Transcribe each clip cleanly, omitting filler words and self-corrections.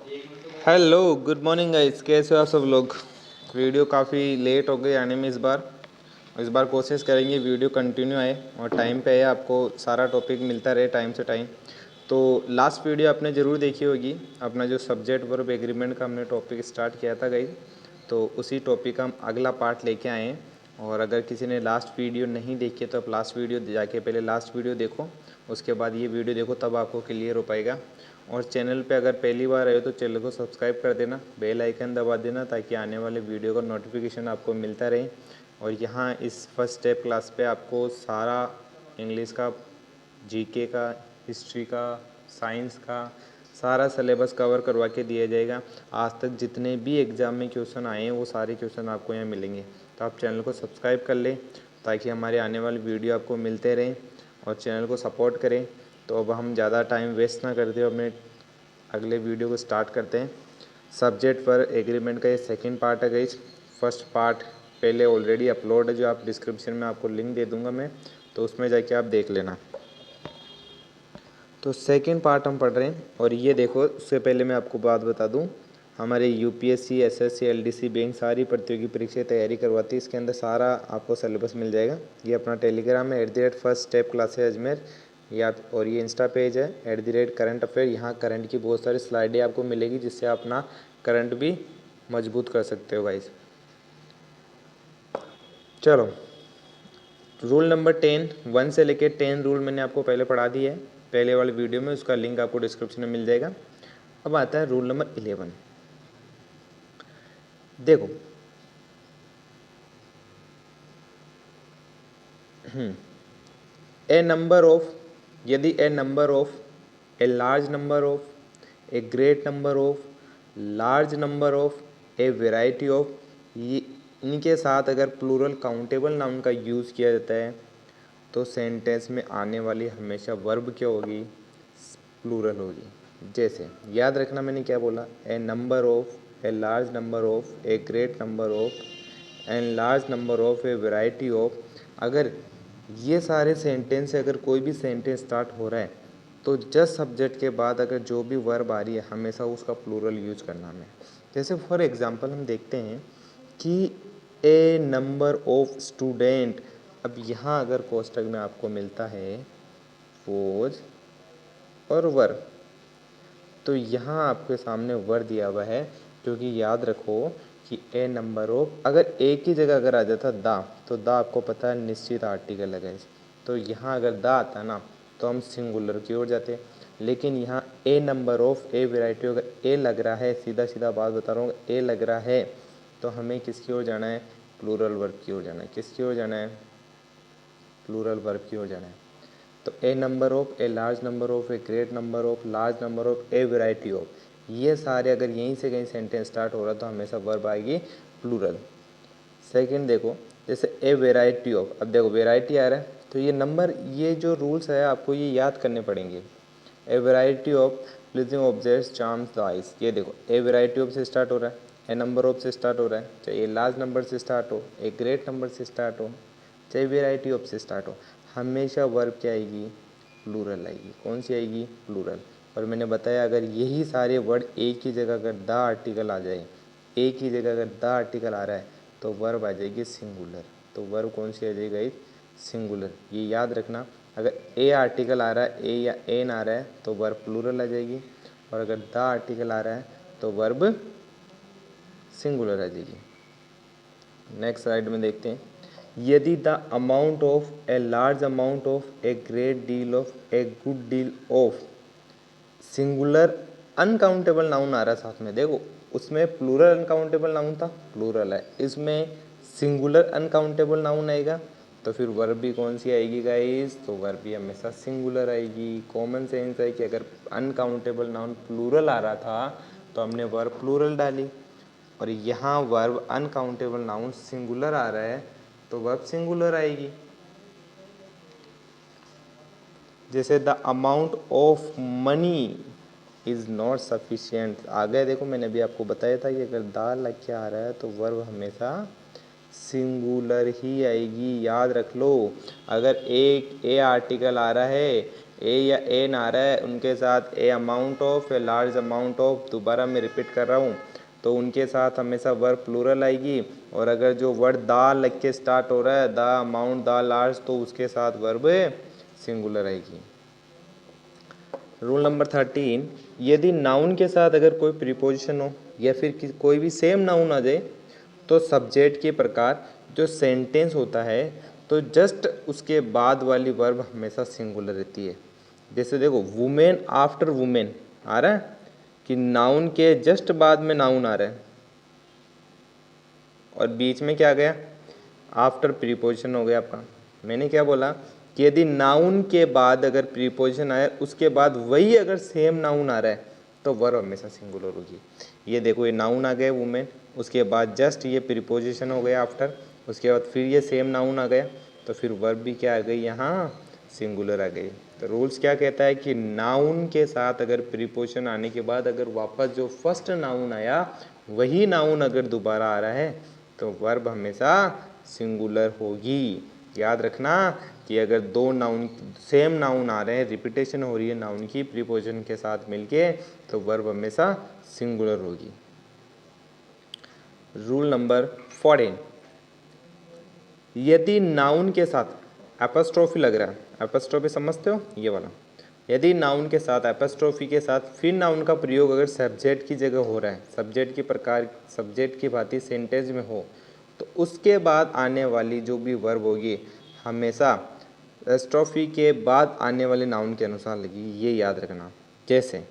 Hello good morning guys, कैसे हो आप सब लोग। वीडियो काफ़ी लेट हो गई आने में इस बार कोशिश करेंगे वीडियो कंटिन्यू आए और टाइम पे आए, आपको सारा टॉपिक मिलता रहे टाइम से टाइम। तो लास्ट वीडियो आपने ज़रूर देखी होगी, अपना जो सब्जेक्ट वर्ब एग्रीमेंट का हमने टॉपिक स्टार्ट किया था गाइस। तो उसी टॉपिक का हम अगला पार्ट लेके आए हैं। और अगर किसी ने लास्ट वीडियो नहीं देखी है तो आप लास्ट वीडियो जाके पहले लास्ट वीडियो देखो, उसके बाद ये वीडियो देखो, तब आपको क्लियर हो पाएगा। और चैनल पे अगर पहली बार आए हो तो चैनल को सब्सक्राइब कर देना, बेल आइकन दबा देना, ताकि आने वाले वीडियो का नोटिफिकेशन आपको मिलता रहे। और यहाँ इस फर्स्ट स्टेप क्लास पे आपको सारा इंग्लिश का, जीके का, हिस्ट्री का, साइंस का सारा सिलेबस कवर करवा के दिया जाएगा। आज तक जितने भी एग्ज़ाम में क्वेश्चन आए हैं वो सारे क्वेश्चन आपको यहाँ मिलेंगे। तो आप चैनल को सब्सक्राइब कर लें ताकि हमारे आने वाली वीडियो आपको मिलते रहें और चैनल को सपोर्ट करें। तो अब हम ज़्यादा टाइम वेस्ट ना करते हुए अपने अगले वीडियो को स्टार्ट करते हैं। सब्जेक्ट पर एग्रीमेंट का ये सेकंड पार्ट है गाइस। फर्स्ट पार्ट पहले ऑलरेडी अपलोड है, जो आप डिस्क्रिप्शन में आपको लिंक दे दूंगा मैं, तो उसमें जाके आप देख लेना। तो सेकंड पार्ट हम पढ़ रहे हैं। और ये देखो, उससे पहले मैं आपको बात बता दूं, हमारे यूपीएससी, एसएससी, एलडीसी, बैंक सारी प्रतियोगी परीक्षा तैयारी करवाती है। इसके अंदर सारा आपको सिलेबस मिल जाएगा। ये अपना टेलीग्राम है @फर्स्ट स्टेप क्लासेस अजमेर या, और ये इंस्टा पेज है @करंट अफेयर। यहाँ करंट की बहुत सारी स्लाइडें आपको मिलेगी, जिससे आप अपना करंट भी मजबूत कर सकते हो गाइस। चलो, रूल नंबर 10, 1 से लेके 10 रूल मैंने आपको पहले पढ़ा दिया है पहले वाले वीडियो में, उसका लिंक आपको डिस्क्रिप्शन में मिल जाएगा। अब आता है रूल नंबर 11। देखो, ए नंबर ऑफ, यदि a number of, a large number of, a great number of, large number of, a variety of, ये इनके साथ अगर प्लूरल काउंटेबल नाउन का यूज़ किया जाता है तो सेंटेंस में आने वाली हमेशा वर्ब क्या होगी, प्लूरल होगी। जैसे याद रखना मैंने क्या बोला, a number of, a large number of, a great number of, and large number of, a variety of. अगर ये सारे सेंटेंस से अगर कोई भी सेंटेंस स्टार्ट हो रहा है तो जस्ट सब्जेक्ट के बाद अगर जो भी वर्ब आ रही है हमेशा उसका प्लूरल यूज करना हमें। जैसे फॉर एग्जांपल हम देखते हैं कि ए नंबर ऑफ स्टूडेंट, अब यहाँ अगर कोष्टक में आपको मिलता है वॉज और वर, तो यहाँ आपके सामने वर दिया हुआ है, क्योंकि याद रखो कि ए नंबर ऑफ, अगर एक ही जगह अगर आ जाता दा, तो दा आपको पता है निश्चित आर्टिकल है। तो यहाँ अगर दा आता ना तो हम सिंगुलर की ओर जाते, लेकिन यहाँ ए नंबर ऑफ, ए वेराइटी, अगर ए लग रहा है, सीधा सीधा बात बता रहा हूँ, ए लग रहा है तो हमें किसकी ओर जाना है, प्लूरल वर्ब की ओर जाना है। किसकी ओर जाना है, प्लूरल वर्ब की ओर जाना है। तो a number of, a large number of, a great number of, large number of, a variety of, ये सारे अगर यहीं से कहीं सेंटेंस स्टार्ट हो रहा तो हमेशा वर्ब आएगी प्लूरल। सेकंड देखो, जैसे ए वेराइटी ऑफ, अब देखो वेराइटी आ रहा है तो ये नंबर, ये जो रूल्स है आपको ये याद करने पड़ेंगे। ए variety of pleasing objects charms the eyes, ये देखो ए वेराइटी ऑफ से स्टार्ट हो रहा है, ए नंबर ऑफ से स्टार्ट हो रहा है, चाहे ए लार्ज नंबर से स्टार्ट हो, ए ग्रेट नंबर से स्टार्ट हो, चाहे वेराइटी ऑफ से स्टार्ट हो, हमेशा वर्ब क्या आएगी, प्लूरल आएगी। कौन सी आएगी, प्लूरल। और मैंने बताया अगर यही सारे वर्ड एक ही जगह अगर द आर्टिकल आ जाए, एक ही जगह अगर द आर्टिकल आ रहा है तो वर्ब आ जाएगी सिंगुलर। तो वर्ब कौन सी आ जाएगी, सिंगुलर। ये याद रखना, अगर ए आर्टिकल आ रहा है, ए या एन आ रहा है तो वर्ब प्लूरल आ जाएगी, और अगर द आर्टिकल आ रहा है तो वर्ब सिंगुलर आ जाएगी। नेक्स्ट स्लाइड में देखते हैं, यदि the amount of, a large amount of, a great deal of, a good deal of, singular uncountable noun आ रहा है साथ में, देखो उसमें प्लूरल अनकाउंटेबल नाउन था, प्लूरल है, इसमें सिंगुलर अनकाउंटेबल नाउन आएगा तो फिर वर्ब भी कौन सी आएगी गाइस, तो वर्ब भी हमेशा सिंगुलर आएगी। कॉमन सेंस है कि अगर अनकाउंटेबल नाउन प्लूरल आ रहा था तो हमने वर्ब प्लूरल डाली, और यहाँ वर्ब अनकाउंटेबल नाउन सिंगुलर आ रहा है तो वर्ब सिंगुलर आएगी। जैसे the amount of money is not sufficient आ गया, देखो मैंने अभी आपको बताया था कि अगर द लग के आ रहा है तो वर्ब हमेशा सिंगुलर ही आएगी। याद रख लो, अगर एक ए आर्टिकल आ रहा है, ए या एन आ रहा है, उनके साथ a amount of, a large amount of, दोबारा मैं रिपीट कर रहा हूँ, तो उनके साथ हमेशा वर्ब प्लूरल आएगी। और अगर जो वर्ड दा लग के स्टार्ट हो रहा है, द अमाउंट, द लार्ज, तो उसके साथ वर्ब सिंगुलर आएगी। रूल नंबर 13, यदि नाउन के साथ अगर कोई प्रीपोजिशन हो या फिर कोई भी सेम नाउन आ जाए तो सब्जेक्ट के प्रकार जो सेंटेंस होता है तो जस्ट उसके बाद वाली वर्ब हमेशा सिंगुलर रहती है। जैसे देखो वुमेन आफ्टर वुमेन आ रहा है कि नाउन के जस्ट बाद में नाउन आ रहा है और बीच में क्या गया, आफ्टर प्रीपोजिशन हो गया आपका। मैंने क्या बोला कि यदि नाउन के बाद अगर प्रीपोजिशन आया उसके बाद वही अगर सेम नाउन आ रहा है तो वर्ब हमेशा सिंगुलर होगी। ये देखो ये नाउन आ गया वुमेन, उसके बाद जस्ट ये प्रीपोजिशन हो गया आफ्टर, उसके बाद फिर ये सेम नाउन आ गया तो फिर वर्ब भी क्या आ गई, यहाँ सिंगुलर आ गई। तो रूल्स क्या कहता है कि नाउन के साथ अगर प्रीपोजिशन आने के बाद अगर वापस जो फर्स्ट नाउन आया वही नाउन अगर दोबारा आ रहा है तो वर्ब हमेशा सिंगुलर होगी। याद रखना कि अगर दो नाउन सेम नाउन आ रहे हैं, रिपीटेशन हो रही है नाउन की प्रीपोजिशन के साथ मिलके, तो वर्ब हमेशा सिंगुलर होगी। रूल नंबर 14, यदि नाउन के साथ एपोस्ट्रोफी लग रहा है, एपोस्ट्रोफी समझते हो ये वाला, यदि नाउन के साथ एपोस्ट्रोफी के साथ फिर नाउन का प्रयोग अगर सब्जेक्ट की जगह हो रहा है, सब्जेक्ट की प्रकार सब्जेक्ट की भांति सेंटेंस में हो, तो उसके बाद आने वाली जो भी वर्ब होगी हमेशा एपोस्ट्रोफी के बाद आने वाले नाउन के अनुसार लगी, ये याद रखना। जैसे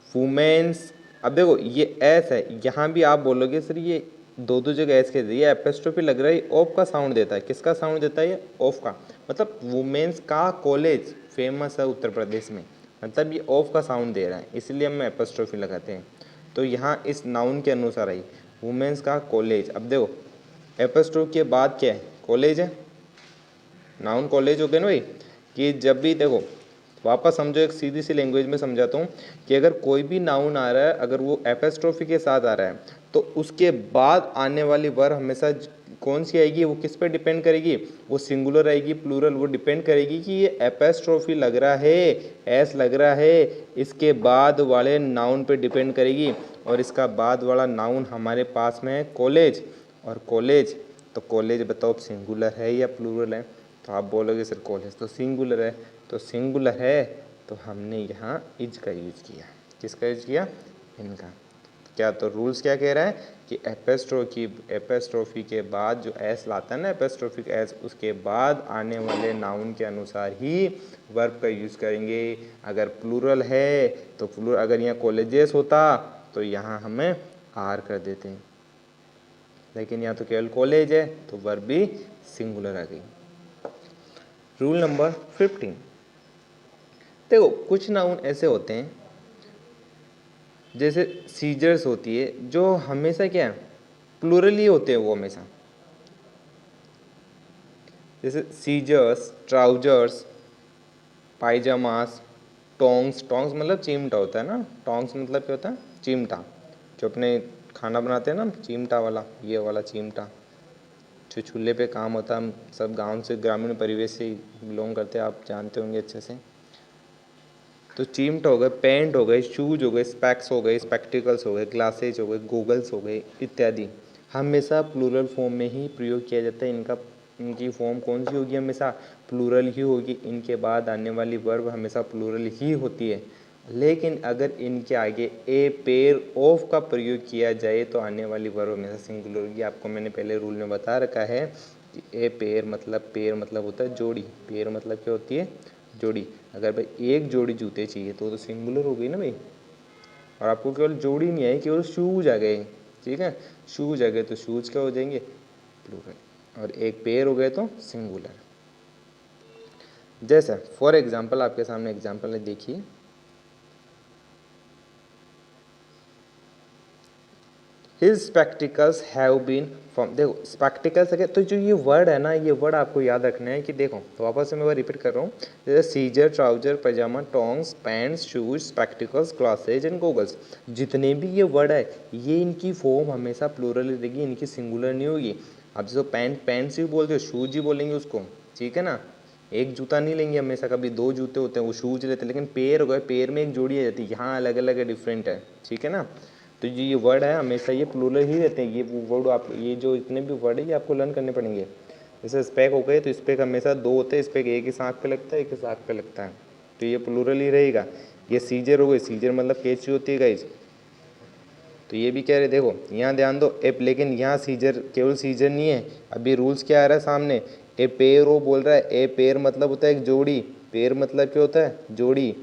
वुमेन्स, अब देखो ये एस है, यहाँ भी आप बोलोगे सर ये दो जगह एस के दिए, एपोस्ट्रोफी लग रहा है, ऑफ का साउंड देता है। किसका साउंड देता है ये, ऑफ का। मतलब वुमेन्स का कॉलेज फेमस है उत्तर प्रदेश में, मतलब ये ऑफ का साउंड दे रहा है, इसलिए हम एपोस्ट्रोफी लगाते हैं। तो यहाँ इस नाउन के अनुसार आई वुमेन्स का कॉलेज। अब देखो एपोस्ट्रोफी के बाद क्या है, कॉलेज है, नाउन कॉलेज हो गया ना भाई। कि जब भी देखो वापस समझो, एक सीधी सी लैंग्वेज में समझाता हूँ कि अगर कोई भी नाउन आ रहा है अगर वो एपोस्ट्रोफी के साथ आ रहा है तो उसके बाद आने वाली वर्ब हमेशा कौन सी आएगी, वो किस पे डिपेंड करेगी, वो सिंगुलर आएगी प्लूरल, वो डिपेंड करेगी कि ये एपोस्ट्रोफी लग रहा है, एस लग रहा है, इसके बाद वाले नाउन पे डिपेंड करेगी। और इसका बाद वाला नाउन हमारे पास में है कॉलेज, और कॉलेज तो कॉलेज बताओ सिंगुलर है या प्लूरल है, तो आप बोलोगे सर कॉलेज तो सिंगुलर है, तो सिंगुलर है तो हमने यहाँ इज का यूज किया। किसका यूज किया, इनका। क्या तो रूल्स क्या कह रहा है कि एपोस्ट्रोफी के बाद जो एस लाता है ना, एपोस्ट्रोफिक एस, उसके बाद आने वाले नाउन के अनुसार ही वर्ब का यूज करेंगे। अगर प्लूरल है तो प्लूरल, अगर यहाँ कॉलेजेस होता तो यहाँ हमें आर कर देते हैं, लेकिन यहाँ तो केवल कॉलेज है तो वर्ब भी सिंगुलर आ गई। रूल नंबर 15, देखो कुछ नाउन ऐसे होते हैं जैसे सीजर्स होती है जो हमेशा क्या है, प्लूरल ही होते हैं वो हमेशा। जैसे सीजर्स, ट्राउजर्स, पायजामास, टोंग्स, टोंग्स मतलब चिमटा होता है ना, टोंग्स मतलब क्या होता है, चिमटा, जो अपने खाना बनाते हैं ना चिमटा वाला, ये वाला चिमटा जो चूल्हे पे काम होता है। हम सब गांव से, ग्रामीण परिवेश से बिलोंग करते हैं, आप जानते होंगे अच्छे से। तो चिमटा हो गए, पैंट हो गए, शूज हो गए, स्पेक्स हो गए, स्पेक्टिकल्स हो गए, ग्लासेज हो गए, गूगल्स हो गए इत्यादि, हमेशा प्लूरल फॉर्म में ही प्रयोग किया जाता है। इनकी फॉर्म कौन सी होगी, हमेशा प्लूरल ही होगी। इनके बाद आने वाली वर्ब हमेशा प्लूरल ही होती है। लेकिन अगर इनके आगे ए पेयर ऑफ का प्रयोग किया जाए तो आने वाली वर्ब हमेशा सिंगुलर होगी। आपको मैंने पहले रूल में बता रखा है कि ए पेयर मतलब होता है जोड़ी, पेयर मतलब क्या होती है, जोड़ी। अगर भाई एक जोड़ी जूते चाहिए तो सिंगुलर हो गई ना भाई। और आपको केवल जोड़ी नहीं आई, केवल शूज आ गए, ठीक है, शूज आ गए तो शूज क्या हो जाएंगे, प्लूरल। और एक पेयर हो गए तो सिंगुलर। जैसे फॉर एग्जाम्पल आपके सामने एग्जाम्पल है, देखिए his spectacles have been from, देखो स्पेक्टिकल्स है तो जो ये वर्ड है ना, ये वर्ड आपको याद रखना है कि देखो, तो वापस से मैं रिपीट कर रहा हूँ, जैसे scissor, trousers, pyjama, tongs, pants, shoes, spectacles, glasses and goggles, जितने भी ये वर्ड है ये इनकी फॉर्म हमेशा प्लूरल रहेगी, इनकी सिंगुलर नहीं होगी। आप जो पैंट्स ही बोलते हो, शूज ही बोलेंगे उसको, ठीक है ना। एक जूता नहीं लेंगे हमेशा, कभी दो जूते होते हैं वो शूज लेते हैं, लेकिन पेयर हो गए, पेयर में एक जोड़ी आ जाती है, यहाँ अलग अलग है, डिफरेंट है, ठीक है ना। तो ये वर्ड है हमेशा ये प्लूरल ही रहते हैं, ये वर्ड आप ये जो इतने भी वर्ड है ये आपको लर्न करने पड़ेंगे। जैसे स्पेक हो गए तो स्पेक हमेशा दो होते हैं, स्पेक एक इस आँख पे लगता है, एक इस आँख पे लगता है, तो ये प्लूरल ही रहेगा। ये सीजर हो गई, सीजर मतलब कैंची होती है गाइज, तो ये भी कह रहे देखो यहाँ ध्यान दो एप, लेकिन यहाँ सीजर केवल सीजर नहीं है, अभी रूल्स क्या आ रहा है सामने, ए पेयर वो बोल रहा है, ए पेयर मतलब होता है एक जोड़ी, पेयर मतलब क्या होता है जोड़ी,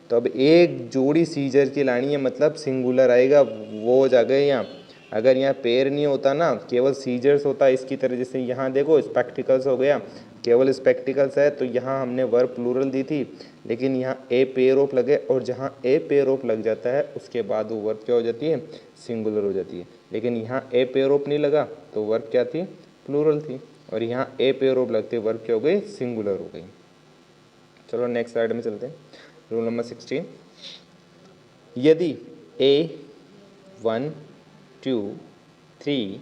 तो अब एक जोड़ी सीजर की लानी है मतलब सिंगुलर आएगा, वो हो जाएगा यहाँ। अगर यहाँ पेयर नहीं होता ना, केवल सीजर्स होता इसकी तरह, जैसे यहाँ देखो स्पेक्टिकल्स हो गया, केवल स्पेक्टिकल्स है तो यहाँ हमने वर्ब प्लूरल दी थी, लेकिन यहाँ ए पेयर ऑफ लगे, और जहाँ ए पेयर ऑफ लग जाता है उसके बाद वो वर्ब क्या हो जाती है, सिंगुलर हो जाती है। लेकिन यहाँ ए पेयर ऑफ नहीं लगा तो वर्ब क्या थी, प्लूरल थी, और यहाँ ए पेयर ऑफ लगते वर्ब क्या हो गई, सिंगुलर हो गई। चलो नेक्स्ट स्लाइड में चलते हैं। रूल नंबर 16, यदि ए 1 2 3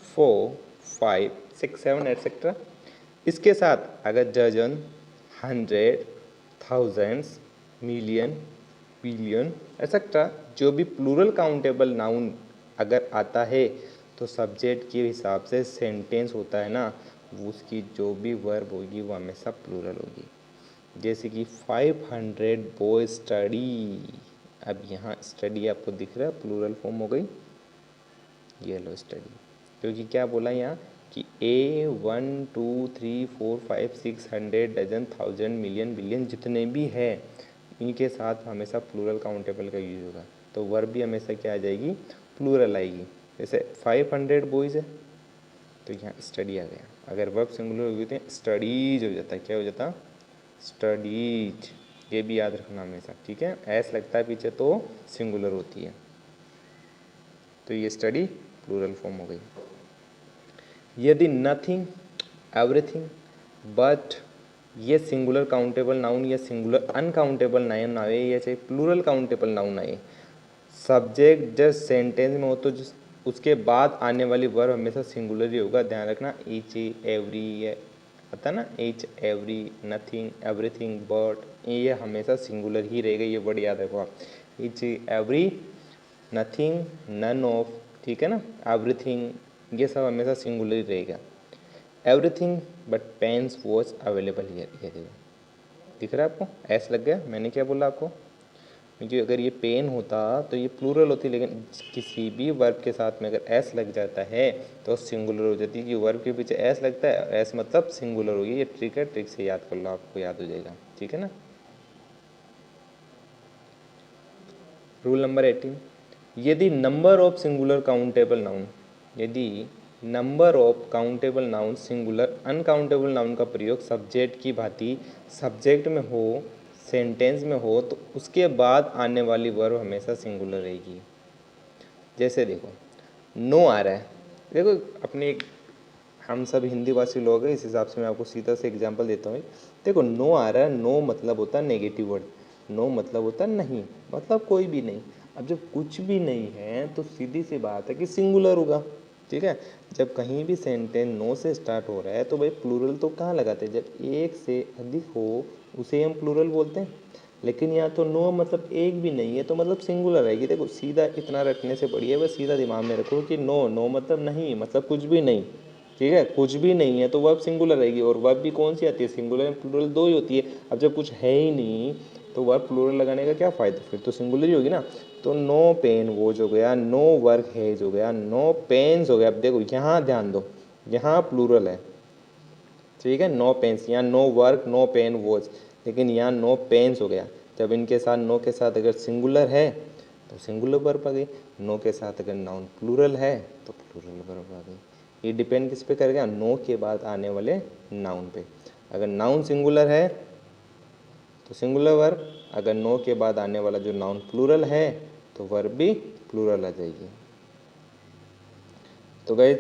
4 5 6 7 एटसेट्रा इसके साथ अगर dozen, 100, thousands, million, billion etcetera जो भी प्लूरल काउंटेबल नाउन अगर आता है तो सब्जेक्ट के हिसाब से सेंटेंस होता है ना, उसकी जो भी वर्ब होगी वो हमेशा प्लूरल होगी। जैसे कि 500 बॉय स्टडी, अब यहाँ स्टडी आपको दिख रहा है प्लूरल फॉर्म हो गई, ये लो स्टडी, क्योंकि क्या बोला यहाँ कि ए 1 2 3 4 5 600 डजन, थाउजेंड, मिलियन, बिलियन जितने भी है इनके साथ हमेशा प्लूरल काउंटेबल का यूज होगा, तो वर्ब भी हमेशा क्या आ जाएगी, प्लूरल आएगी। जैसे 500 बॉयज़ है तो यहाँ स्टडी आ गया, अगर वर्ब सिंगुलर होगी तो स्टडीज हो जाता है, क्या हो जाता, स्टडीज, ये भी याद रखना हमेशा, ठीक है। एस लगता है पीछे तो सिंगुलर होती है, तो ये स्टडी प्लूरल फॉर्म हो गई। यदि नथिंग, एवरीथिंग, बट ये सिंगुलर काउंटेबल नाउन या सिंगुलर अनकाउंटेबल नाउन आए या चाहे प्लूरल काउंटेबल नाउन आए, सब्जेक्ट जस्ट सेंटेंस में हो तो उसके बाद आने वाली वर्ब हमेशा सिंगुलर ही होगा, ध्यान रखना। ईच, एवरी आता ना, each, every, nothing, everything, but ये हमेशा सिंगुलर ही रहेगा, ये वर्ड याद रखो आप। Each, every, nothing, none of, ठीक है ना, एवरीथिंग, ये सब हमेशा सिंगुलर ही रहेगा। Everything but pens was available here, ये देखो दिख रहा है आपको, ऐस लग गया, मैंने क्या बोला आपको, क्योंकि अगर ये पेन होता तो ये प्लूरल होती, लेकिन किसी भी वर्ब के साथ में अगर एस लग जाता है तो सिंगुलर हो जाती है, कि वर्ब के पीछे एस लगता है, एस मतलब सिंगुलर होगी, ये ट्रिक है, ट्रिक से याद कर लो, आपको याद हो जाएगा, ठीक है ना। रूल नंबर 18, यदि number of singular countable noun, यदि number of countable noun singular uncountable noun का प्रयोग सब्जेक्ट की भांति सब्जेक्ट में हो, सेंटेंस में हो, तो उसके बाद आने वाली वर्ब हमेशा सिंगुलर रहेगी। जैसे देखो नो आ रहा है, देखो अपने हम सब हिंदी भाषी लोग हैं, इस हिसाब से मैं आपको सीधा से एग्जांपल देता हूँ। देखो नो आ रहा है, नो मतलब होता है नेगेटिव वर्ड, नो मतलब होता है नहीं, मतलब कोई भी नहीं। अब जब कुछ भी नहीं है तो सीधी सी बात है कि सिंगुलर होगा, ठीक है। जब कहीं भी सेंटेंस नो से स्टार्ट हो रहा है तो भाई प्लूरल तो कहाँ लगाते हैं, जब एक से अधिक हो उसे हम प्लूरल बोलते हैं, लेकिन यहाँ तो नो मतलब एक भी नहीं है तो मतलब सिंगुलर आएगी। देखो सीधा इतना रखने से बढ़िया बस सीधा दिमाग में रखो कि नो, नो मतलब नहीं, मतलब कुछ भी नहीं, ठीक है, कुछ भी नहीं है तो वर्ब सिंगुलर रहेगी। और वर्ब भी कौन सी आती है, सिंगुलर एंड प्लूरल दो ही होती है। अब जब कुछ है ही नहीं तो वर्ब प्लूरल लगाने का क्या फ़ायदा, फिर तो सिंगुलर ही होगी ना। तो नो पेन वॉच हो गया, नो वर्क हैज हो गया, नो पेन्स हो गया। अब देखो यहाँ ध्यान दो, यहाँ प्लूरल है, ठीक है, नो पेन्स, यहाँ no work, no pen watch, लेकिन यहाँ नो पेन्स हो गया। जब इनके साथ नो के साथ अगर सिंगुलर है तो सिंगुलर वर्ब आ गई, नो के साथ अगर नाउन प्लूरल है तो प्लूरल वर्ब आ गई। ये डिपेंड किस पे करेगा, नो के बाद आने वाले नाउन पे। अगर नाउन सिंगुलर है तो सिंगुलर वर्ब, अगर नो के बाद आने वाला जो नाउन प्लूरल है तो वर्ब भी प्लूरल आ जाएगी। तो गाइस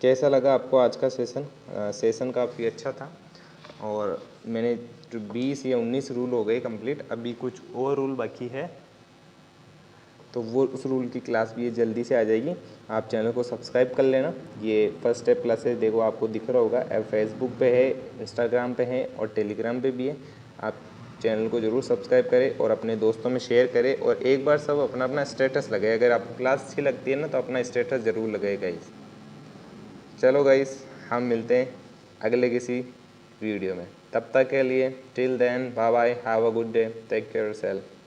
कैसा लगा आपको आज का सेशन, सेशन काफ़ी अच्छा था, और मैंने जो 20 या 19 रूल हो गए कंप्लीट, अभी कुछ और रूल बाकी है तो वो उस रूल की क्लास भी ये जल्दी से आ जाएगी। आप चैनल को सब्सक्राइब कर लेना। ये फर्स्ट स्टेप क्लासेस देखो आपको दिख रहा होगा, फेसबुक पे है, इंस्टाग्राम पे है और टेलीग्राम पे भी है। आप चैनल को ज़रूर सब्सक्राइब करें और अपने दोस्तों में शेयर करें, और एक बार सब अपना अपना स्टेटस लगाए। अगर आपको क्लास अच्छी लगती है ना तो अपना स्टेटस ज़रूर लगाए गाइस। चलो गाइस, हम मिलते हैं अगले किसी वीडियो में। तब तक के लिए till then bye bye, have a good day, take care yourself.